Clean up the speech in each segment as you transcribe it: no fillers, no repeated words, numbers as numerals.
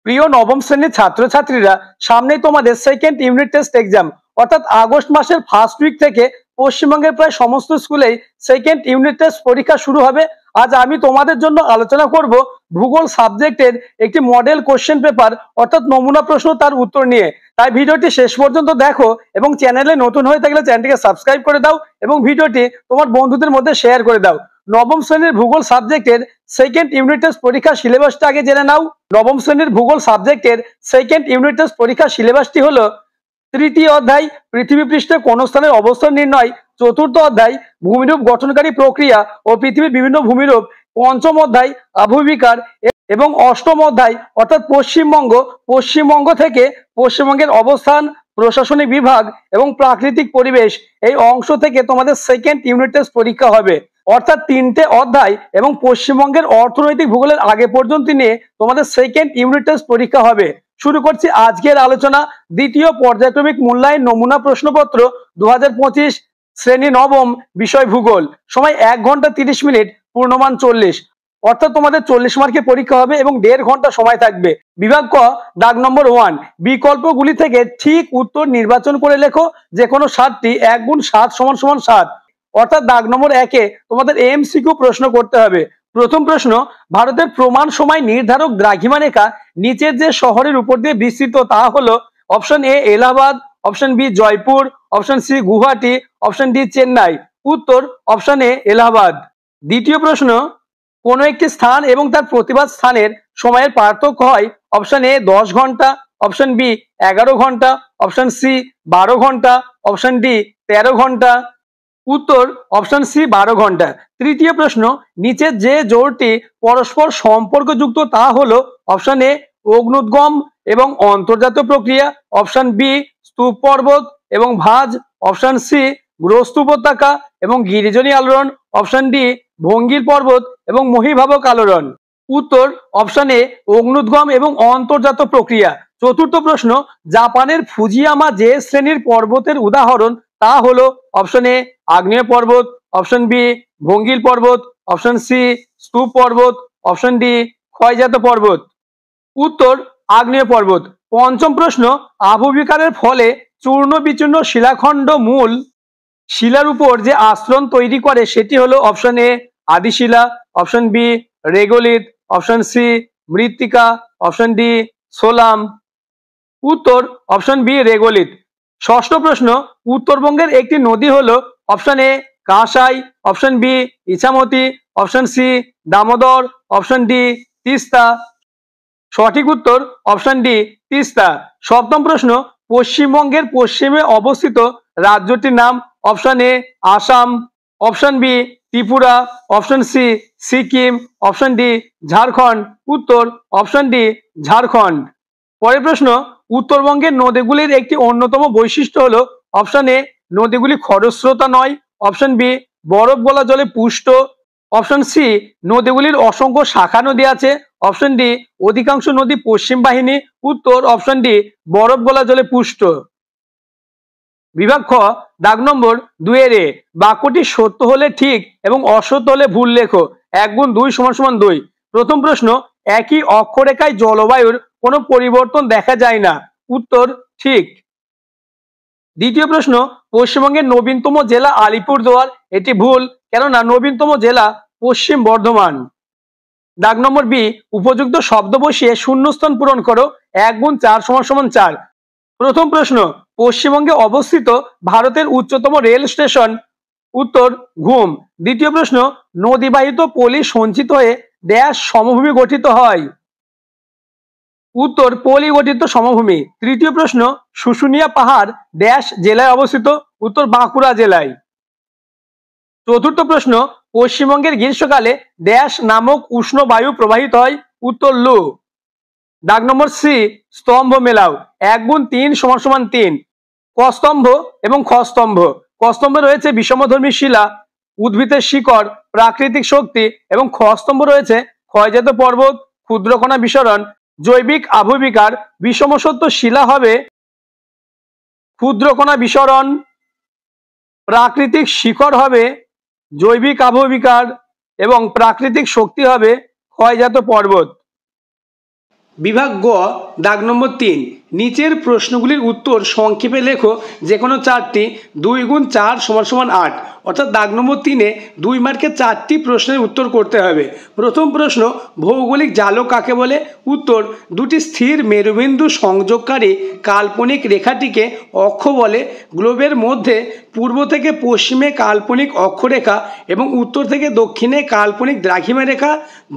প্রিয় নবম শ্রেণীর ছাত্রছাত্রীরা, সামনেই তোমাদের সেকেন্ড ইউনিট টেস্ট এক্সাম, অর্থাৎ আগস্ট মাসের ফার্স্ট উইক থেকে পশ্চিমবঙ্গের প্রায় সমস্ত স্কুলেই সেকেন্ড ইউনিট টেস্ট পরীক্ষা শুরু হবে। আজ আমি তোমাদের জন্য আলোচনা করব ভূগোল সাবজেক্টের একটি মডেল কোশ্চেন পেপার অর্থাৎ নমুনা প্রশ্ন তার উত্তর নিয়ে। তাই ভিডিওটি শেষ পর্যন্ত দেখো এবং চ্যানেলে নতুন হয়ে থাকলে চ্যানেলটিকে সাবস্ক্রাইব করে দাও এবং ভিডিওটি তোমার বন্ধুদের মধ্যে শেয়ার করে দাও। নবম শ্রেণীর ভূগোল সাবজেক্টের সেকেন্ড ইউনিট টেস্ট পরীক্ষার সিলেবাসটা আগে জেনে নাও। নবম শ্রেণীর ভূগোল সাবজেক্টের সেকেন্ড ইউনিট টেস্ট পরীক্ষার সিলেবাসটি হলো: তৃতীয় অধ্যায় পৃথিবী পৃষ্ঠে কোন স্থানের অবস্থান নির্ণয়, চতুর্থ অধ্যায় ভূমিরূপ গঠনকারী প্রক্রিয়া ও পৃথিবীর বিভিন্ন ভূমিরূপ, পঞ্চম অধ্যায় আবহবিকার এবং অষ্টম অধ্যায় অর্থাৎ পশ্চিমবঙ্গ থেকে পশ্চিমবঙ্গের অবস্থান, প্রশাসনিক বিভাগ এবং প্রাকৃতিক পরিবেশ এই অংশ থেকে তোমাদের সেকেন্ড ইউনিট টেস্ট পরীক্ষা হবে। অর্থাৎ তিনটে অধ্যায় এবং পশ্চিমবঙ্গের অর্থনৈতিক ভূগোলের আগে পর্যন্ত নিয়ে তোমাদের সেকেন্ড ইউনিট টেস্ট পরীক্ষা হবে। শুরু করছি আজকের আলোচনা। দ্বিতীয় পর্যায়ক্রমিক মূল্যায়ন নমুনা প্রশ্নপত্র 2025 শ্রেণী নবম, বিষয় ভূগোল। সময় 1 ঘন্টা 30 মিনিট, পূর্ণমান 40। অর্থাৎ তোমাদের 40 মার্কের পরীক্ষা হবে এবং 1.5 ঘন্টা সময় থাকবে। বিভাগ ক, দাগ নম্বর 1, বিকল্পগুলি থেকে ঠিক উত্তর নির্বাচন করে লেখো যে কোনো 7টি। 1 গুণ 7 সমান সমান 7। অর্থাৎ দাগ নম্বর 1-এ তোমাদের এমসিকিউ প্রশ্ন করতে হবে। প্রথম প্রশ্ন: ভারতের প্রমাণ সময় নির্ধারক দ্রাঘিমা রেখা নিচের যে শহরের উপর দিয়ে বিস্তৃত তা হলো? Option A Allahabad, option B Jaipur, option C Guwahati, option D Chennai. উত্তর অপশন এ এলাহাবাদ। দ্বিতীয় প্রশ্ন: কোন একটি স্থান এবং তার প্রতিবাদ স্থানের সময়ের পার্থক্য হয়? অপশন এ 10 ঘন্টা, অপশন বি 11 ঘন্টা, অপশন সি 12 ঘন্টা, অপশন ডি 13 ঘন্টা। উত্তর অপশন সি 12 ঘন্টা। তৃতীয় প্রশ্ন: নিচের যে জোড়টি পরস্পর সম্পর্কযুক্ত তা হলো? অপশন এ অগ্নুদ্গম এবং অন্তর্জাত প্রক্রিয়া, অপশন বি স্তূপ পর্বত এবং ভাঁজ, অপশন সি গ্রস্ত উপত্যকা এবং গিরিজনী আলোড়ন, অপশন ডি ভঙ্গির পর্বত এবং মহীভাবক আলোড়ন। উত্তর অপশন এ অগ্নুদ্গম এবং অন্তর্জাত প্রক্রিয়া। চতুর্থ প্রশ্ন: জাপানের ফুজিয়ামা যে শ্রেণীর পর্বতের উদাহরণ তা হলো? অপশন এ আগ্নেয় পর্বত, অপশন বি ভঙ্গির পর্বত, অপশন সি স্তূপ পর্বত, অপশন ডি ক্ষয়জাত পর্বত। উত্তর আগ্নেয় পর্বত। পঞ্চম প্রশ্ন: আবহবিকারের ফলে চূর্ণ বিচূর্ণ শিলাখণ্ড মূল শিলার উপর যে আস্তরণ তৈরি করে সেটি হলো? অপশন এ আদিশিলা, অপশন বি রেগোলিথ, অপশন সি মৃত্তিকা, অপশন ডি সোলাম। উত্তর অপশন বি রেগোলিথ। ষষ্ঠ প্রশ্ন: উত্তরবঙ্গের একটি নদী হলো? Option A Kasai, option B Ichamati, option C Damodar, option D Teesta. সঠিক উত্তর অপশন ডি তিস্তা। সপ্তম প্রশ্ন: পশ্চিমবঙ্গের পশ্চিমে অবস্থিত রাজ্যটির নাম? Option A Assam, option B Tripura, option C Sikkim, option D Jharkhand. উত্তর অপশন ডি ঝাড়খণ্ড। পরের প্রশ্ন: উত্তরবঙ্গের নদীগুলির একটি অন্যতম বৈশিষ্ট্য হলো? অপশন এ নদীগুলি খরস্রোতা নয়, অপশন বি বরফ গলা জলে পুষ্ট, অপশন সি নদীগুলির অসংখ্য শাখা নদী আছে, অপশন ডি অধিকাংশ নদী পশ্চিম বাহিনী। উত্তর অপশন ডি বরফ গলা জলে পুষ্ট। বিভাগ খ, দাগ নম্বর 2-এর এ, বাক্যটি সত্য হলে ঠিক এবং অসত্য হলে ভুল লেখো। 1 গুণ 2 সমান সমান 2। প্রথম প্রশ্ন: একই অক্ষরেখায় জলবায়ুর কোনো পরিবর্তন দেখা যায় না। উত্তর ঠিক। দ্বিতীয় প্রশ্ন: পশ্চিমবঙ্গের নবীনতম জেলা আলিপুরদুয়ার। এটি ভুল, কেননা নবীনতম জেলা পশ্চিম বর্ধমান। দাগ নম্বর বি, উপযুক্ত শব্দ বসিয়ে শূন্যস্থান পূরণ করো। 1 গুণ 4 সমান সমান 4। প্রথম প্রশ্ন: পশ্চিমবঙ্গে অবস্থিত ভারতের উচ্চতম রেল স্টেশন? উত্তর ঘুম। দ্বিতীয় প্রশ্ন: নদীবাহিত পলি সঞ্চিত হয়ে ড্যাশ সমভূমি গঠিত হয়? উত্তর পলি গঠিত সমভূমি। তৃতীয় প্রশ্ন: শুশুনিয়া পাহাড় ড্যাশ জেলায় অবস্থিত? উত্তর বাঁকুড়া জেলায়। চতুর্থ প্রশ্ন: পশ্চিমবঙ্গের গ্রীষ্মকালে ড্যাশ নামক উষ্ণ বায়ু প্রবাহিত হয়? উত্তর লু। দাগ নম্বর সি, স্তম্ভ মেলাও। 1 গুণ 3 সমান সমান 3। ক স্তম্ভ এবং খ স্তম্ভ। ক স্তম্ভে রয়েছে বিষমধর্মী শিলা, উদ্ভিদের শিকড়, প্রাকৃতিক শক্তি এবং খ স্তম্ভ রয়েছে ক্ষয়জাত পর্বত, ক্ষুদ্রকণা বিসরণ, জৈবিক আবহবিকার। বিষমসত্ব শিলা হবে ক্ষুদ্রকণা বিসরণ, প্রাকৃতিক শিকড় হবে জৈবিক আবহবিকার এবং প্রাকৃতিক শক্তি হবে ক্ষয়জাত পর্বত। বিভাগ গ দাগ নম্বর 3, নিচের প্রশ্নগুলির উত্তর সংক্ষেপে লেখো, যে কোনো 4টি। 2 গুণ 4 = 8। অর্থাৎ দাগ নম্বর 3-এ 2 মার্কের 4টি প্রশ্নের উত্তর করতে হবে। প্রথম প্রশ্ন, ভৌগোলিক জালক কাকে বলে? উত্তর, দুটি স্থির মেরুবিন্দু সংযোগকারী কাল্পনিক রেখাটিকে অক্ষ বলে। গ্লোবের মধ্যে পূর্ব থেকে পশ্চিমে কাল্পনিক অক্ষরেখা এবং উত্তর থেকে দক্ষিণে কাল্পনিক দ্রাঘিমা রেখা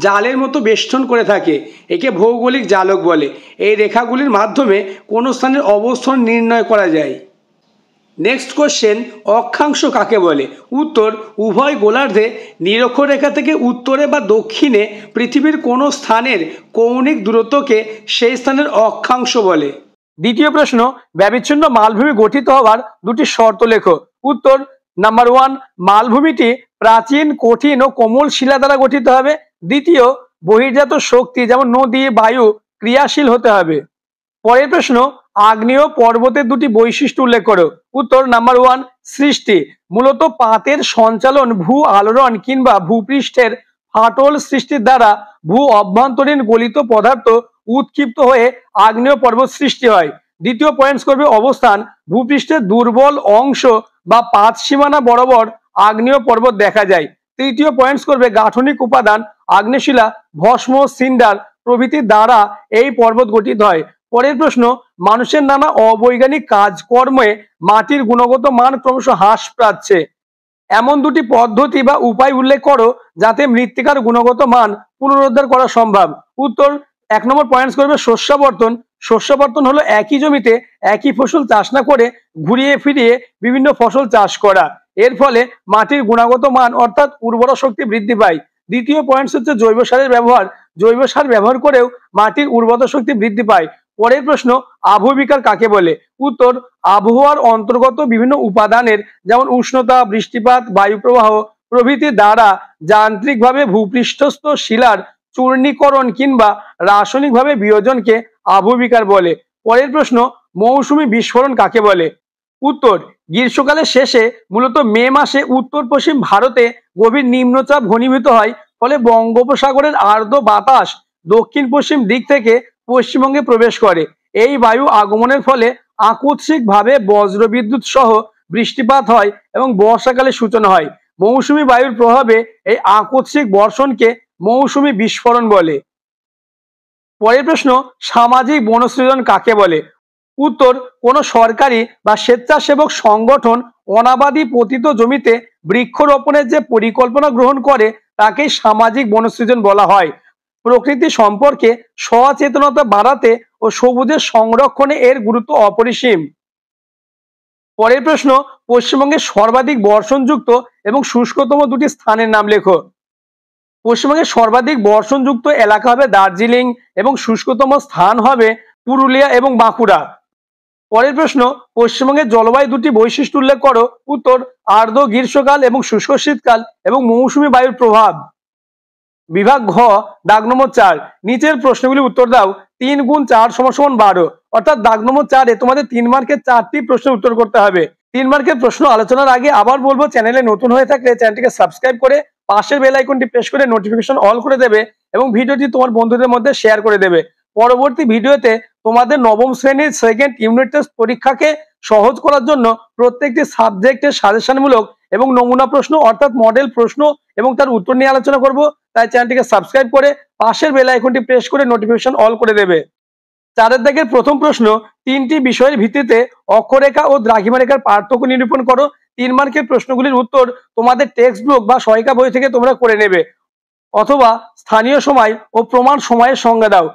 জালের মতো বেষ্টন করে থাকে। একে ভৌগোলিক জালক বলে। এই রেখাগুলির মাধ্যমে কোনো স্থানের অবস্থান নির্ণয় করা যায়। নেক্সট কোশ্চেন, অক্ষাংশ কাকে বলে? উত্তর, উভয় গোলার্ধে নিরক্ষরেখা থেকে উত্তরে বা দক্ষিণে পৃথিবীর কোনো স্থানের কৌণিক দূরত্বকে সেই স্থানের অক্ষাংশ বলে। দ্বিতীয় প্রশ্ন, ব্যবিচ্ছিন্ন মালভূমি গঠিত হওয়ার দুটি শর্ত লেখো। উত্তর, নাম্বার 1, মালভূমিটি প্রাচীন, কঠিন ও কোমল শিলা দ্বারা গঠিত হবে। দ্বিতীয়, বহির্জাত শক্তি যেমন নদী, বায়ু ক্রিয়াশীল হতে হবে। পরের প্রশ্ন, আগ্নেয় পর্বতের দুটি বৈশিষ্ট্য উল্লেখ করো। উত্তর, নাম্বার 1, সৃষ্টি। মূলত পাতের সঞ্চালন, ভূ আলোড়ন কিংবা ভূপৃষ্ঠের ফাটল সৃষ্টির দ্বারা ভূ অভ্যন্তরীণ গলিত পদার্থ উৎক্ষিপ্ত হয়ে আগ্নেয় পর্বত সৃষ্টি হয়। দ্বিতীয় পয়েন্টস করবে অবস্থান। ভূপৃষ্ঠের দুর্বল অংশ বা পাত সীমানা বরাবর আগ্নেয় পর্বত দেখা যায়। তৃতীয় পয়েন্টস করবে গাঠনিক উপাদান। আগ্নেয়শিলা, ভস্ম, সিন্ডার প্রভৃতির দ্বারা এই পর্বত গঠিত হয়। পরের প্রশ্ন, মানুষের নানা অবৈজ্ঞানিক কাজকর্মে মাটির গুণগত মান ক্রমশ হ্রাস পাচ্ছে। এমন দুটি পদ্ধতি বা উপায় উল্লেখ করো যাতে মৃত্তিকার গুণগত মান পুনরুদ্ধার করা সম্ভব। উত্তর, 1 নম্বর পয়েন্টস করবে শস্যাবর্তন। শস্যাবর্তন হলো একই জমিতে একই ফসল চাষ না করে ঘুরিয়ে ফিরিয়ে বিভিন্ন ফসল চাষ করা। এর ফলে মাটির গুণগত মান অর্থাৎ উর্বরা শক্তি বৃদ্ধি পায়। দ্বিতীয় পয়েন্টস হচ্ছে জৈব সারের ব্যবহার। জৈব সার ব্যবহার করেও মাটির উর্বরা শক্তি বৃদ্ধি পায়। পরের প্রশ্ন, আবহবিকার কাকে বলে? উত্তর, আবহাওয়ার অন্তর্গত বিভিন্ন উপাদানের যেমন উষ্ণতা, বৃষ্টিপাত, বায়ুপ্রবাহ প্রভৃতির দ্বারা যান্ত্রিকভাবে ভূপৃষ্ঠস্থ শিলার চূর্ণীকরণ কিংবা রাসায়নিকভাবে বিয়োজনকে আবহবিকার বলে। পরের প্রশ্ন, মৌসুমী বিস্ফোরণ কাকে বলে? উত্তর, গ্রীষ্মকালের শেষে মূলত মে মাসে উত্তর পশ্চিম ভারতে গভীর নিম্নচাপ ঘনীভূত হয়। ফলে বঙ্গোপসাগরের আর্দ্র বাতাস দক্ষিণ পশ্চিম দিক থেকে পশ্চিমবঙ্গে প্রবেশ করে। এই বায়ু আগমনের ফলে আকস্মিকভাবে বজ্রবিদ্যুৎ সহ বৃষ্টিপাত হয় এবং বর্ষাকালের সূচনা হয়। মৌসুমী বায়ুর প্রভাবে এই আকস্মিক বর্ষণকে মৌসুমী বিস্ফোরণ বলে। পরের প্রশ্ন, সামাজিক বনসৃজন কাকে বলে? উত্তর, কোন সরকারি বা স্বেচ্ছাসেবক সংগঠন অনাবাদি পতিত জমিতে বৃক্ষরোপণের যে পরিকল্পনা গ্রহণ করে তাকে সামাজিক বনসৃজন বলা হয়। প্রকৃতি সম্পর্কে সচেতনতা বাড়াতে ও সবুজের সংরক্ষণে এর গুরুত্ব অপরিসীম। পরের প্রশ্ন, পশ্চিমবঙ্গের সর্বাধিক বর্ষণযুক্ত এবং শুষ্কতম দুটি স্থানের নাম লেখো। পশ্চিমবঙ্গের সর্বাধিক বর্ষণযুক্ত এলাকা হবে দার্জিলিং এবং শুষ্কতম স্থান হবে পুরুলিয়া এবং বাঁকুড়া। পরের প্রশ্ন, পশ্চিমবঙ্গের জলবায়ু দুটি বৈশিষ্ট্য উল্লেখ করো। উত্তর, আর্দ্র গ্রীষ্মকাল এবং শুষ্ক শীতকাল এবং মৌসুমী বায়ুর প্রভাব। বিভাগ ঘ দাগ নম্বর 4, নিচের প্রশ্নগুলি উত্তর দাও। 3 গুণ 4 = 12। অর্থাৎ দাগ নম্বর 4-এ তোমাদের 3 মার্কের 4টি প্রশ্নের উত্তর করতে হবে। 3 মার্কের প্রশ্ন আলোচনার আগে আবার বলবো, চ্যানেলে নতুন হয়ে থাকলে চ্যানেলটিকে সাবস্ক্রাইব করে পাশের বেল আইকনটি প্রেস করে নোটিফিকেশন অল করে দেবে এবং ভিডিওটি তোমার বন্ধুদের মধ্যে শেয়ার করে দেবে। পরবর্তী ভিডিওতে তোমাদের নবম শ্রেণীর সেকেন্ড ইউনিট টেস্ট পরীক্ষাকে সহজ করার জন্য প্রত্যেকটি সাবজেক্টের সাজেশনমূলক এবং নমুনা প্রশ্ন অর্থাৎ মডেল প্রশ্ন এবং তার উত্তর নিয়ে আলোচনা করব। তাই চ্যানেলটিকে সাবস্ক্রাইব করে পাশের বেল আইকনটি প্রেস করে নোটিফিকেশন অল করে দেবে। 4 দাগের প্রথম প্রশ্ন, 3টি বিষয়ের ভিত্তিতে অক্ষরেখা ও দ্রাঘিমা রেখার পার্থক্য নিরূপণ করো। 3 মার্কের প্রশ্নগুলির উত্তর তোমাদের টেক্সট বুক বা সহায়িকা বই থেকে তোমরা করে নেবে, অথবা স্থানীয় সময় ও প্রমাণ সময়ের সংজ্ঞা দাও।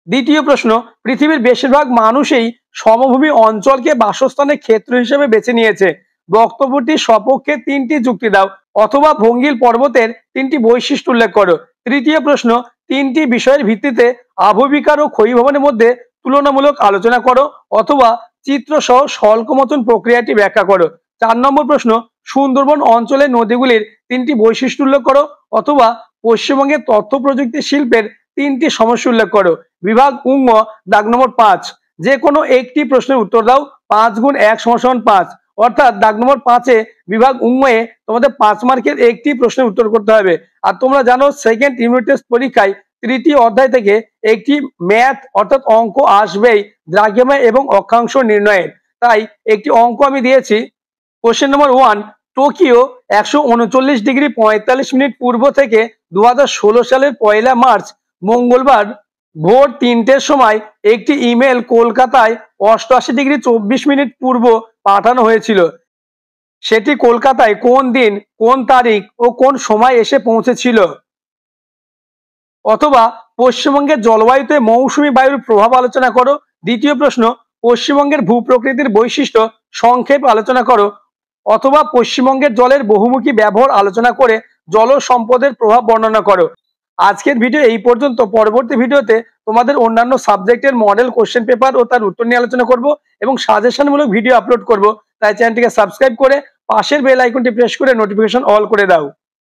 দ্বিতীয় প্রশ্ন, পৃথিবীর বেশিরভাগ মানুষই সমভূমি অঞ্চলকে বাসস্থানের ক্ষেত্র হিসেবে বেছে নিয়েছে। বক্তব্যটির সপক্ষে 3টি যুক্তি দাও, অথবা ভঙ্গিল পর্বতের 3টি বৈশিষ্ট্য উল্লেখ করো। তৃতীয় প্রশ্ন, 3টি বিষয়ের ভিত্তিতে আবহবিকার ও ক্ষয়ীভবনের মধ্যে তুলনামূলক আলোচনা করো, অথবা চিত্র সহ স্বল্পমোচন প্রক্রিয়াটি ব্যাখ্যা করো। 4 নম্বর প্রশ্ন, সুন্দরবন অঞ্চলের নদীগুলির 3টি বৈশিষ্ট্য উল্লেখ করো, অথবা পশ্চিমবঙ্গের তথ্য প্রযুক্তি শিল্পের 3টি সমস্যা উল্লেখ করো। বিভাগ উঙ্গ দাগ নম্বর 5, যে কোনো একটি প্রশ্নের উত্তর দাও। 5 গুণ 1 = 5। অর্থাৎ দাগ নম্বর 5-এ বিভাগ উঙ্গয়ে তোমাদের 5 মার্কের একটি প্রশ্নের উত্তর করতে হবে। আর তোমরা জানো সেকেন্ড ইউনিট টেস্ট পরীক্ষায় তৃতীয় অধ্যায় থেকে একটি ম্যাথ অর্থাৎ অঙ্ক আসবেই দ্রাঘিমা এবং অক্ষাংশ নির্ণয়ের। তাই একটি অঙ্ক আমি দিয়েছি। কোশ্চেন নম্বর 1, টোকিও 139°45' পূর্ব থেকে 2016 সালের 1 মার্চ মঙ্গলবার ভোর 3টের সময় একটি ইমেল কলকাতায় 88°24' পূর্ব পাঠানো হয়েছিল। সেটি কলকাতায় কোন দিন, কোন তারিখ ও কোন সময় এসে পৌঁছেছিল? অথবা পশ্চিমবঙ্গের জলবায়ুতে মৌসুমী বায়ুর প্রভাব আলোচনা করো। দ্বিতীয় প্রশ্ন, পশ্চিমবঙ্গের ভূপ্রকৃতির বৈশিষ্ট্য সংক্ষেপে আলোচনা করো। অথবা পশ্চিমবঙ্গের জলের বহুমুখী ব্যবহার আলোচনা করে জল সম্পদের প্রভাব বর্ণনা করো। আজকের ভিডিও এই পর্যন্ত। পরবর্তী ভিডিওতে তোমাদের অন্যান্য সাবজেক্টের মডেল কোশ্চেন পেপার ও তার উত্তর নিয়ে আলোচনা করব এবং সাজেশনমূলক ভিডিও আপলোড করব। তাই চ্যানেলটিকে সাবস্ক্রাইব করে পাশের বেল আইকনটি প্রেস করে নোটিফিকেশন অল করে দাও।